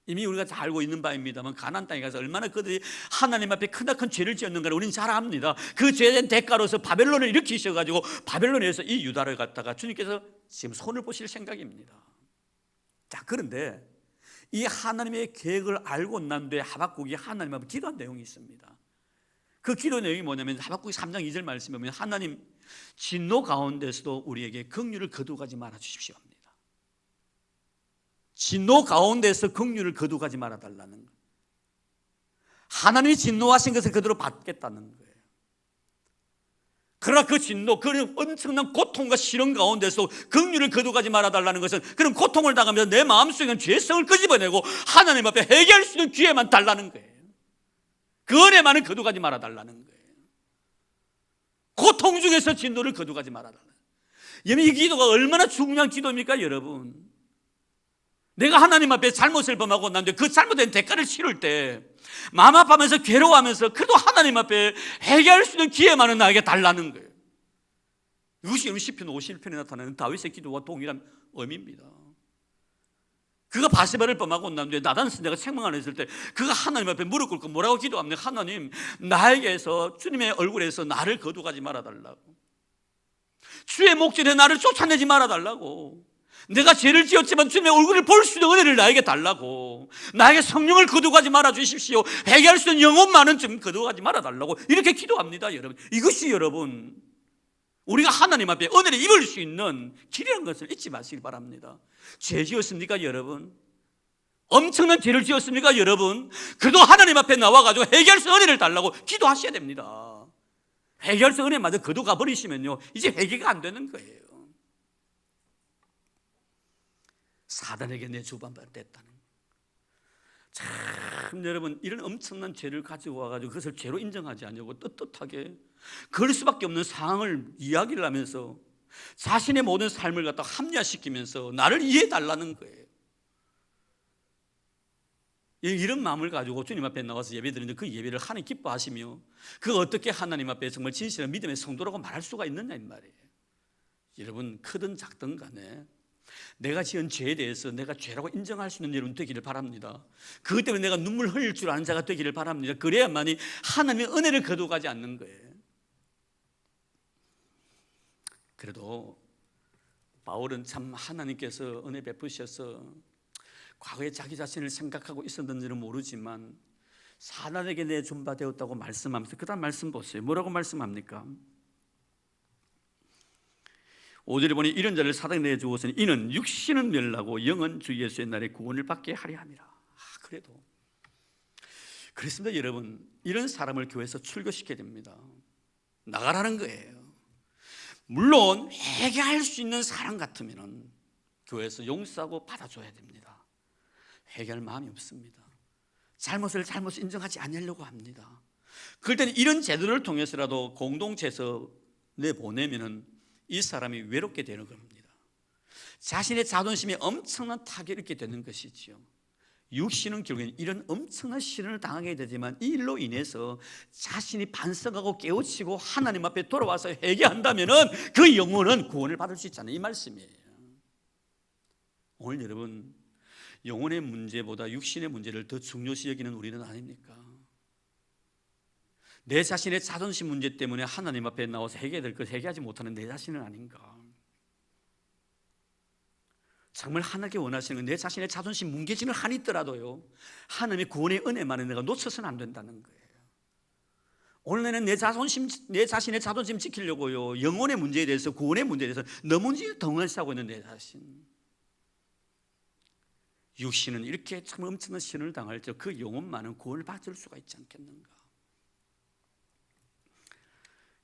이미 우리가 잘 알고 있는 바입니다만 가나안 땅에 가서 얼마나 그들이 하나님 앞에 크나큰 죄를 지었는가를 우리는 잘 압니다. 그 죄의 대가로서 바벨론을 일으키셔가지고 바벨론에서 이 유다를 갖다가 주님께서 지금 손을 보실 생각입니다. 자, 그런데 이 하나님의 계획을 알고 난 뒤에 하박국이 하나님 앞에 기도한 내용이 있습니다. 그 기도 내용이 뭐냐면 하박국이 3장 2절 말씀에 보면 하나님, 진노 가운데서도 우리에게 긍휼을 거두가지 말아 주십시오 합니다. 진노 가운데서 긍휼을 거두가지 말아 달라는 거예요. 하나님이 진노하신 것을 그대로 받겠다는 거예요. 그러나 그 진노, 그 엄청난 고통과 시련 가운데서 긍휼을 거두가지 말아달라는 것은 그런 고통을 당하면서 내 마음속에 있는 죄성을 끄집어내고 하나님 앞에 회개할 수 있는 기회만 달라는 거예요. 그 은혜만은 거두가지 말아달라는 거예요. 고통 중에서 진노를 거두가지 말아달라는 거예요. 이 기도가 얼마나 중요한 기도입니까 여러분? 내가 하나님 앞에 잘못을 범하고 난 뒤에 그 잘못된 대가를 치를 때 마음 아파하면서 괴로워하면서 그래도 하나님 앞에 회개할 수 있는 기회만은 나에게 달라는 거예요. 이것이 시편 51편에 나타나는 다윗의 기도와 동일한 의미입니다. 그가 바세바를 범하고 난 뒤에 나단 선지자가 책망을 했을 때 그가 하나님 앞에 무릎 꿇고 뭐라고 기도합니까? 하나님, 나에게서 주님의 얼굴에서 나를 거두가지 말아달라고, 주의 목전에 나를 쫓아내지 말아달라고, 내가 죄를 지었지만 주님의 얼굴을 볼 수 있는 은혜를 나에게 달라고, 나에게 성령을 거두가지 말아 주십시오, 회개할 수 있는 영혼만은 좀 거두가지 말아 달라고 이렇게 기도합니다. 여러분, 이것이 여러분 우리가 하나님 앞에 은혜를 입을 수 있는 길이라는 것을 잊지 마시기 바랍니다. 죄 지었습니까 여러분? 엄청난 죄를 지었습니까 여러분? 그래도 하나님 앞에 나와가지고 회개할 수 있는 은혜를 달라고 기도하셔야 됩니다. 회개할 수 있는 은혜마저 거두가 버리시면요 이제 회개가 안 되는 거예요. 사단에게 내주반받았다는. 참 여러분, 이런 엄청난 죄를 가지고 와가지고 그것을 죄로 인정하지 않냐고 떳떳하게 그럴 수밖에 없는 상황을 이야기를 하면서 자신의 모든 삶을 갖다 합리화시키면서 나를 이해해달라는 거예요. 이런 마음을 가지고 주님 앞에 나와서 예배드리는데 그 예배를 하나님 기뻐하시며 그 어떻게 하나님 앞에 정말 진실한 믿음의 성도라고 말할 수가 있느냐 이 말이에요. 여러분, 크든 작든 간에 내가 지은 죄에 대해서 내가 죄라고 인정할 수 있는 여러분 되기를 바랍니다. 그것 때문에 내가 눈물 흘릴 줄 아는 자가 되기를 바랍니다. 그래야만이 하나님의 은혜를 거두가지 않는 거예요. 그래도 바울은 참 하나님께서 은혜 베푸셔서 과거에 자기 자신을 생각하고 있었는지는 모르지만 사단에게 내준 바 되었다고 말씀하면서 그 다음 말씀 보세요. 뭐라고 말씀합니까? 5절에 보니 이런 자를 사단에 내주었으니 이는 육신은 멸하고 영은 주 예수의 날에 구원을 받게 하려 함이라. 그래도 그렇습니다 여러분. 이런 사람을 교회에서 출교시켜야 됩니다. 나가라는 거예요. 물론 회개할 수 있는 사람 같으면 교회에서 용서하고 받아줘야 됩니다. 회개할 마음이 없습니다. 잘못을 인정하지 않으려고 합니다. 그럴 때는 이런 제도를 통해서라도 공동체에서 내보내면은 이 사람이 외롭게 되는 겁니다. 자신의 자존심에 엄청난 타격을 입게 되는 것이지요. 육신은 결국엔 이런 엄청난 시련을 당하게 되지만 이 일로 인해서 자신이 반성하고 깨우치고 하나님 앞에 돌아와서 회개한다면은 그 영혼은 구원을 받을 수 있잖아요. 이 말씀이에요. 오늘 여러분, 영혼의 문제보다 육신의 문제를 더 중요시 여기는 우리는 아닙니까? 내 자신의 자존심 문제 때문에 하나님 앞에 나와서 회개될 것 회개하지 못하는 내 자신은 아닌가? 정말 하나님께 원하시는 건 내 자신의 자존심 뭉개짐을 하니더라도요, 하나님의 구원의 은혜만은 내가 놓쳐서는 안 된다는 거예요. 오늘 내는 내 자신의 자존심 지키려고요, 영혼의 문제에 대해서, 구원의 문제에 대해서 너무 덩어리하고 있는 내 자신. 육신은 이렇게 참 엄청난 시련을 당할 때 그 영혼만은 구원을 받을 수가 있지 않겠는가?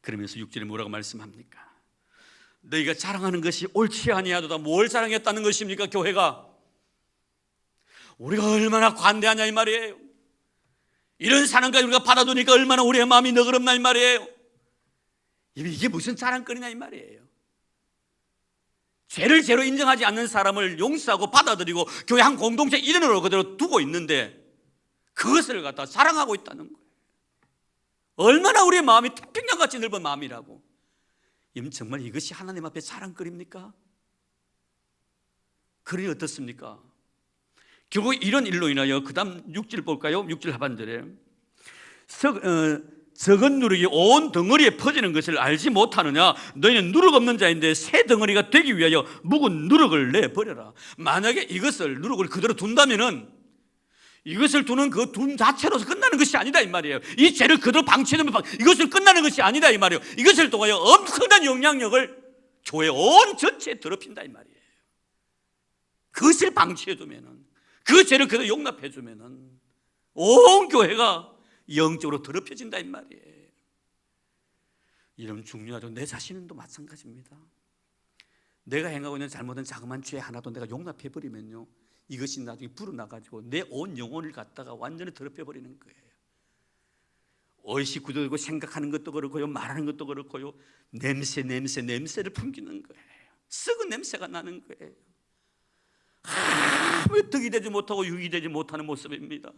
그러면서 6절에 뭐라고 말씀합니까? 너희가 자랑하는 것이 옳지 아니하도다. 뭘 자랑했다는 것입니까? 교회가 우리가 얼마나 관대하냐 이 말이에요. 이런 사람까지 우리가 받아두니까 얼마나 우리의 마음이 너그럽나 이 말이에요. 이게 무슨 자랑거리냐 이 말이에요. 죄를 죄로 인정하지 않는 사람을 용서하고 받아들이고 교회 한 공동체 일원으로 그대로 두고 있는데 그것을 갖다 자랑하고 있다는 거예요. 얼마나 우리의 마음이 태평양같이 넓은 마음이라고. 정말 이것이 하나님 앞에 자랑거리입니까? 그러니 어떻습니까? 결국 이런 일로 인하여 그 다음 6절 볼까요? 6절 하반절에 적은 누룩이 온 덩어리에 퍼지는 것을 알지 못하느냐? 너희는 누룩 없는 자인데 새 덩어리가 되기 위하여 묵은 누룩을 내버려라. 만약에 이것을 누룩을 그대로 둔다면은 이것을 두는 그 둠 자체로서 끝나는 것이 아니다 이 말이에요. 이 죄를 그대로 방치해두면 이것을 끝나는 것이 아니다 이 말이에요. 이것을 통하여 엄청난 영향력을 교회 온 전체에 더럽힌다 이 말이에요. 그것을 방치해두면은, 그 죄를 그대로 용납해주면은 온 교회가 영적으로 더럽혀진다 이 말이에요. 이런 중요하죠. 내 자신도 마찬가지입니다. 내가 행하고 있는 잘못은 자그마한 죄 하나도 내가 용납해버리면요, 이것이 나중에 불어나가지고 내 온 영혼을 갖다가 완전히 더럽혀버리는 거예요. 의식구도 그렇고 생각하는 것도 그렇고요, 말하는 것도 그렇고요, 냄새를 풍기는 거예요. 썩은 냄새가 나는 거예요. 왜 득이 되지 못하고 유익이 되지 못하는 모습입니다.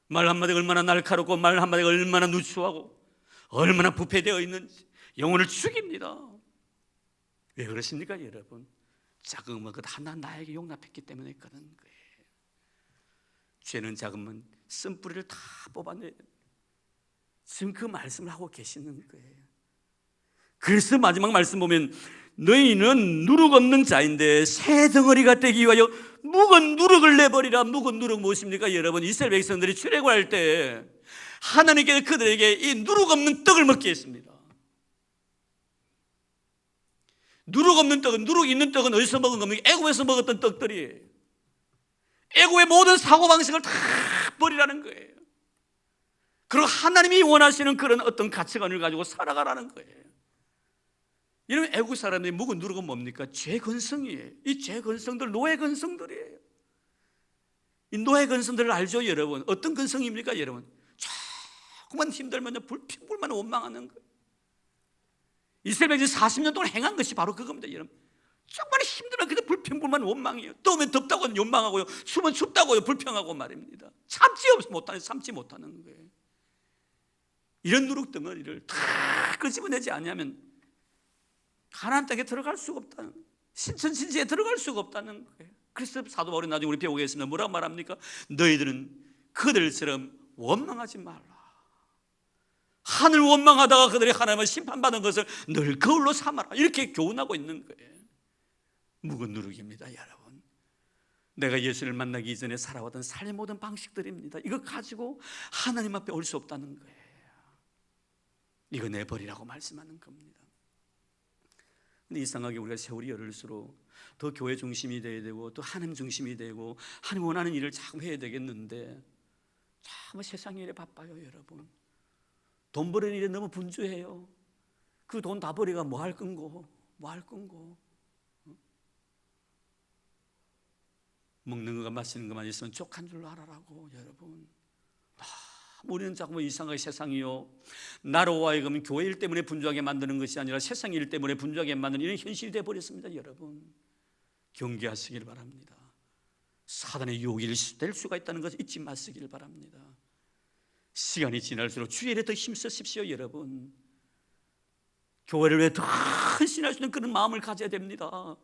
말 한마디가 얼마나 날카롭고 말 한마디가 얼마나 누추하고 얼마나 부패되어 있는지 영혼을 죽입니다. 왜 그러십니까 여러분? 작은 것 하나 나에게 용납했기 때문에 그런 거예요. 죄는 작으면 쓴뿌리를 다 뽑아내요. 지금 그 말씀을 하고 계시는 거예요. 그래서 마지막 말씀 보면 너희는 누룩 없는 자인데 새 덩어리가 되기 위하여 묵은 누룩을 내버리라. 묵은 누룩 무엇입니까 여러분? 이스라엘 백성들이 출애굽할 때 하나님께서 그들에게 이 누룩 없는 떡을 먹게 했습니다. 누룩 없는 떡은, 누룩 있는 떡은 어디서 먹은 겁니까? 애굽에서 먹었던 떡들이에요. 애굽의 모든 사고방식을 다 버리라는 거예요. 그리고 하나님이 원하시는 그런 어떤 가치관을 가지고 살아가라는 거예요. 이러면 애국 사람들이 묵은 누룩은 뭡니까? 죄 근성이에요. 이 죄 근성들, 노예 근성들이에요. 이 노예 근성들을 알죠 여러분? 어떤 근성입니까 여러분? 조금만 힘들면 불평불만 원망하는 거예요. 이스라엘 백성이 40년 동안 행한 것이 바로 그겁니다 여러분. 정말 힘들면 그때 불평불만 원망이에요. 더우면 덥다고 원망하고요, 추우면 춥다고 불평하고 말입니다. 참지 못하는 거예요. 이런 누룩 덩어리를 다 끄집어내지 않으면 가나안 땅에 들어갈 수가 없다는, 신천지지에 들어갈 수가 없다는 거예요. 그래서 사도 바울이 나중에 우리 배우겠습니다. 뭐라고 말합니까? 너희들은 그들처럼 원망하지 말라. 하늘 원망하다가 그들이 하나님을 심판받은 것을 늘 거울로 삼아라. 이렇게 교훈하고 있는 거예요. 묵은 누룩입니다 여러분. 내가 예수를 만나기 이전에 살아왔던 삶의 모든 방식들입니다. 이거 가지고 하나님 앞에 올 수 없다는 거예요. 이거 내버리라고 말씀하는 겁니다. 근데 이상하게 우리가 세월이 열릴수록 더 교회 중심이 돼야 되고 또 하나님 중심이 되고 하나님 원하는 일을 자꾸 해야 되겠는데 참 세상 일에 바빠요 여러분. 돈 버는 일에 너무 분주해요. 그 돈 다 버리가 뭐 할 건고. 먹는 것과 마시는 것만 있으면 족한 줄로 알아라고. 여러분, 우리는 자꾸 이상하게 세상이요, 나로 하여금 교회 일 때문에 분주하게 만드는 것이 아니라 세상 일 때문에 분주하게 만드는 이런 현실이 되어버렸습니다. 여러분, 경계하시길 바랍니다. 사단의 유혹이 될 수가 있다는 것을 잊지 마시길 바랍니다. 시간이 지날수록 주의 일에 더 힘쓰십시오. 여러분, 교회를 위해 더 헌신할 수 있는 그런 마음을 가져야 됩니다.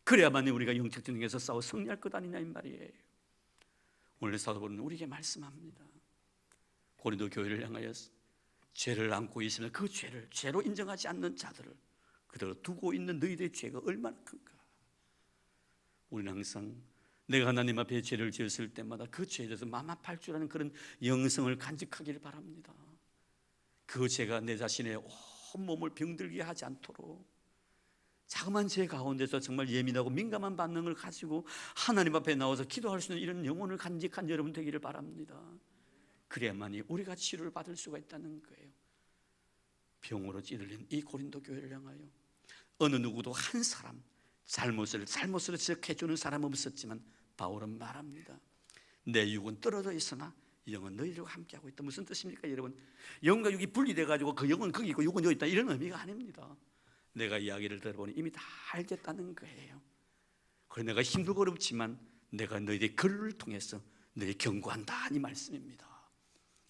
그래야만 우리가 영적 전쟁에서 싸워 승리할 것 아니냐 이 말이에요. 오늘 사도 바울은 우리에게 말씀합니다. 고린도 교회를 향하여 죄를 안고 있으면 그 죄를 죄로 인정하지 않는 자들을 그대로 두고 있는 너희들의 죄가 얼마나 큰가. 우리는 항상 내가 하나님 앞에 죄를 지었을 때마다 그 죄에 대해서 마마팔주라는 그런 영성을 간직하기를 바랍니다. 그 죄가 내 자신의 온몸을 병들게 하지 않도록 자그마한 죄 가운데서 정말 예민하고 민감한 반응을 가지고 하나님 앞에 나와서 기도할 수 있는 이런 영혼을 간직한 여러분 되기를 바랍니다. 그래야만이 우리가 치료를 받을 수가 있다는 거예요. 병으로 찌들린 이 고린도 교회를 향하여 어느 누구도 한 사람 잘못을 지적해주는 사람은 없었지만 바울은 말합니다. 내 육은 떨어져 있으나 영은 너희들과 함께하고 있다. 무슨 뜻입니까 여러분? 영과 육이 분리돼 가지고 그 영은 거기 있고 육은 여기 있다, 이런 의미가 아닙니다. 내가 이야기를 들어보니 이미 다 알겠다는 거예요. 그래서 내가 힘들고 어렵지만 내가 너희들의 글을 통해서 너희 경고한다, 이 말씀입니다.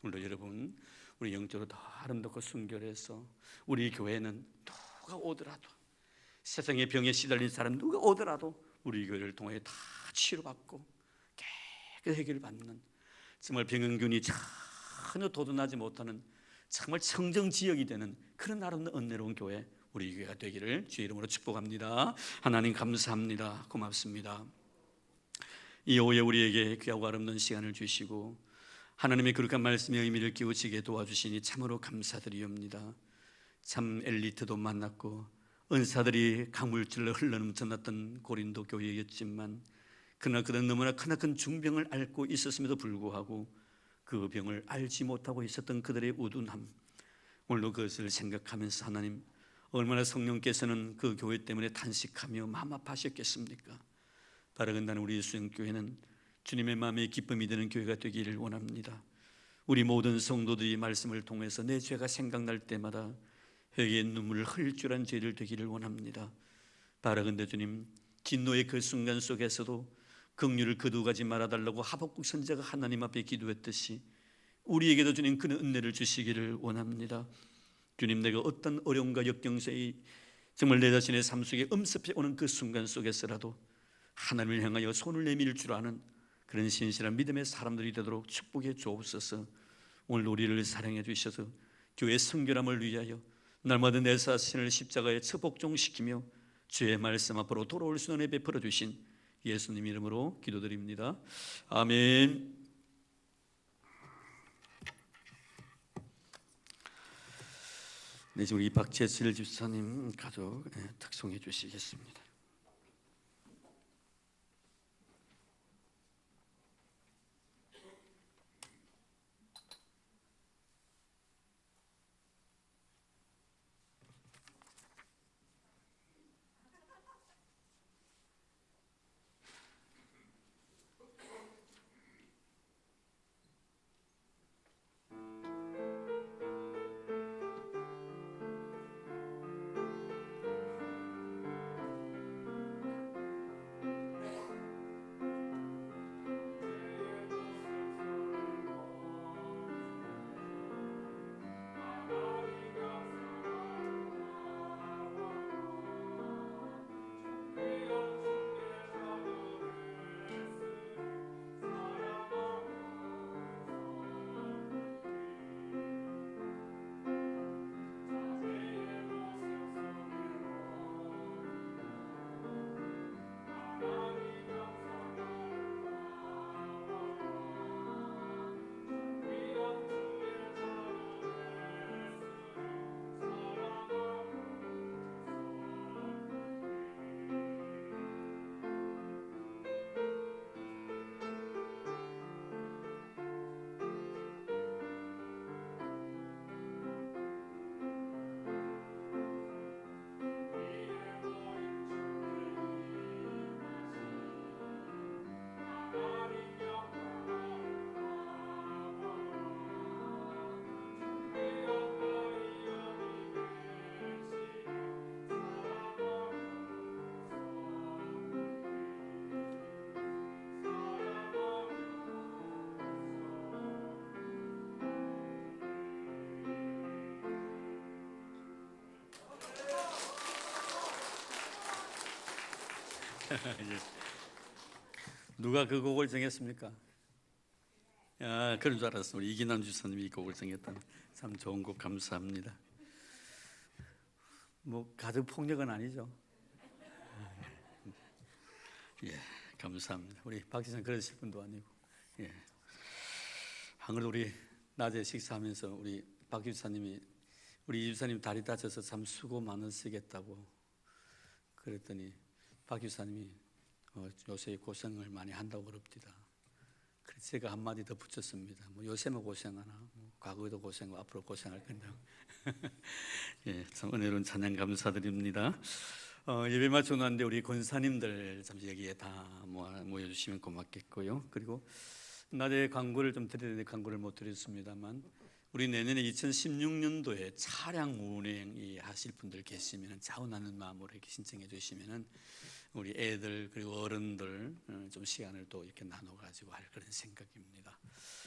오늘 여러분, 우리 영적으로 더 아름답고 순결해서 우리 교회는 누가 오더라도, 세상의 병에 시달린 사람 누가 오더라도 우리 교회를 통해 다 치료받고 깨끗하게 받는, 정말 병행균이 전혀 도전하지 못하는 정말 청정지역이 되는 그런 아름다운 은혜로운 교회, 우리 교회가 되기를 주의 이름으로 축복합니다. 하나님 감사합니다. 고맙습니다. 이 오후에 우리에게 귀하고 아름다운 시간을 주시고 하나님의 거룩한 말씀의 의미를 깨우치게 도와주시니 참으로 감사드리옵니다. 참 엘리트도 만났고 은사들이 강물질로 흘러넘쳐났던 고린도 교회였지만 그러나 그는 너무나 크나큰 중병을 앓고 있었음에도 불구하고 그 병을 알지 못하고 있었던 그들의 우둔함, 오늘도 그것을 생각하면서 하나님, 얼마나 성령께서는 그 교회 때문에 탄식하며 마음 아파하셨겠습니까? 바라건대로 우리 수영교회는 주님의 마음의 기쁨이 되는 교회가 되기를 원합니다. 우리 모든 성도들이 말씀을 통해서 내 죄가 생각날 때마다 회개의 눈물을 흘릴 줄 아는 죄를 되기를 원합니다. 바라건대 주님, 진노의 그 순간 속에서도 긍휼을 거두가지 말아달라고 하박국 선지자가 하나님 앞에 기도했듯이 우리에게도 주님 그런 은혜를 주시기를 원합니다. 주님, 내가 어떤 어려움과 역경세에 정말 내 자신의 삶 속에 엄습해 오는 그 순간 속에서라도 하나님을 향하여 손을 내밀 줄 아는 그런 신실한 믿음의 사람들이 되도록 축복해 주옵소서. 오늘 우리를 사랑해 주셔서 교회의 성결함을 위하여 날마다 내 자신을 십자가에 처복종시키며 주의 말씀 앞으로 돌아올 수 있는 은혜 베풀어 주신 예수님 이름으로 기도드립니다. 아멘. 네, 우리 박재슬 집사님 가족 특송해 주시겠습니다. 누가 그 곡을 정했습니까? 아, 그런 줄 알았어. 우리 이기남 주사님이 이 곡을 정했다는. 참 좋은 곡 감사합니다. 뭐 가정 폭력은 아니죠? 예, 감사합니다. 우리 박지선 그러실 분도 아니고. 예. 한 그래도 우리 낮에 식사하면서 우리 박 주사님이 우리 이 주사님 다리 다쳐서 참 수고 많으시겠다고 그랬더니 박 주사님이 요새 고생을 많이 한다고 그럽니다. 그래서 제가 한마디 더 붙였습니다. 뭐 요새만 고생하나, 뭐 과거에도 고생하고 앞으로 고생할 건데. 예, 참 은혜로운 찬양 감사드립니다. 예배 마치고 났는데 우리 권사님들 잠시 여기에 다 모여주시면 고맙겠고요. 그리고 낮에 광고를 좀 드려야 되는데 광고를 못 드렸습니다만 우리 내년에 2016년도에 차량 운행 하실 분들 계시면 자원하는 마음으로 이렇게 신청해 주시면은 우리 애들 그리고 어른들 좀 시간을 또 이렇게 나눠 가지고 할 그런 생각입니다.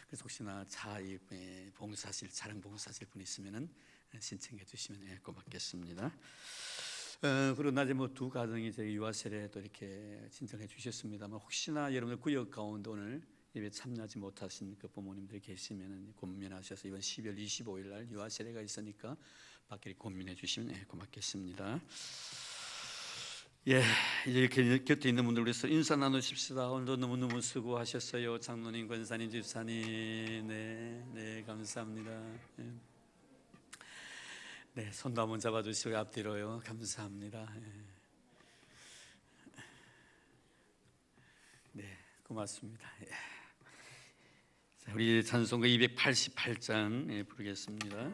그래서 혹시나 봉사하실 차량 봉사하실 분 있으면은 신청해 주시면 고맙겠습니다. 그리고 낮에 두 가정이 저희 유아 세례도 이렇게 신청해 주셨습니다만 혹시나 여러분들 구역 가운데 오늘 예배 참여하지 못하신 그 부모님들이 계시면 고민하셔서 이번 12월 25일 날 유아 세례가 있으니까 밖에 고민해 주시면 고맙겠습니다. 예, 이렇게 곁에 있는 분들 위해서 인사 나누십시다. 오늘도 너무너무 수고하셨어요. 장로님, 권사님, 집사님, 네, 감사합니다. 네, 손도 한번 잡아주시고 앞뒤로요. 감사합니다. 네, 고맙습니다. 자, 우리 찬송가 288장 부르겠습니다.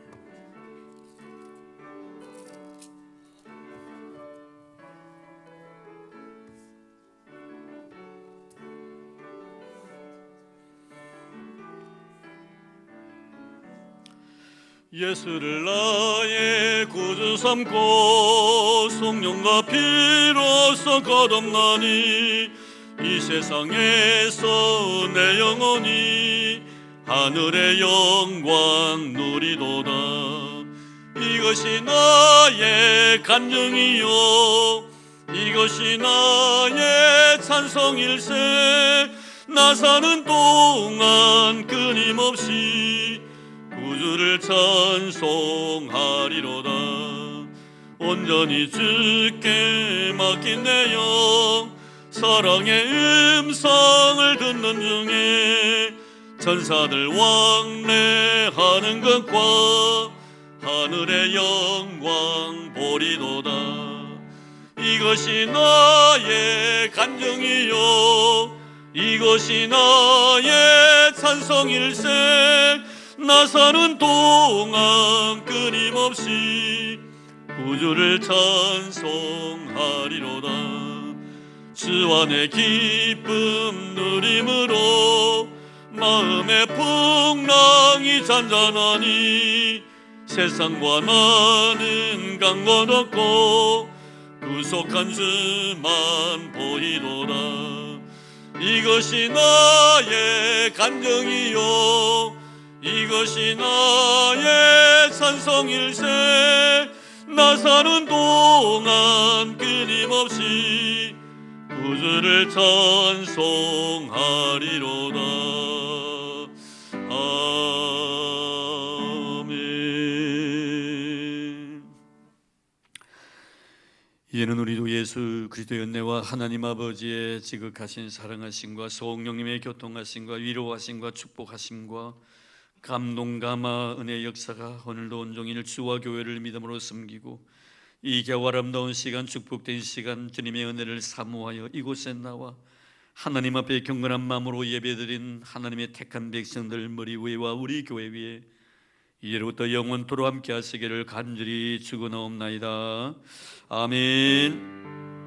예수를 나의 구주 삼고 성령과 피로써 거듭나니 이 세상에서 내 영혼이 하늘의 영광 누리도다. 이것이 나의 간증이요 이것이 나의 찬송일세. 나 사는 동안 끊임없이 구주를 찬송하리로다. 온전히 주께 맡긴 내 영 사랑의 음성을 듣는 중에 천사들 왕래하는 것과 하늘의 영광 보리도다. 이것이 나의 간증이요 이것이 나의 찬송일세. 나 사는 동안 끊임없이 구주를 찬송하리로다. 주 안의 기쁨 누림으로 마음의 풍랑이 잔잔하니 세상과 나는 강건없고 구속한 주만 보이도다. 이것이 나의 간증이요 이것이 나의 찬송일세. 나 사는 동안 끊임없이 구주를 찬송하리로다. 아멘. 이제는 우리도 예수 그리스도의 은혜와 하나님 아버지의 지극하신 사랑하심과 성령님의 교통하심과 위로하심과 축복하심과 감동 감화 은혜의 역사가 오늘도 온종일 주와 교회를 믿음으로 섬기고 이 겨우 아름다운 시간 축복된 시간 주님의 은혜를 사모하여 이곳에 나와 하나님 앞에 경건한 마음으로 예배드린 하나님의 택한 백성들 머리 위와 우리 교회 위에 이제로부터 영원토록 함께 하시기를 간절히 축원하옵나이다. 아멘.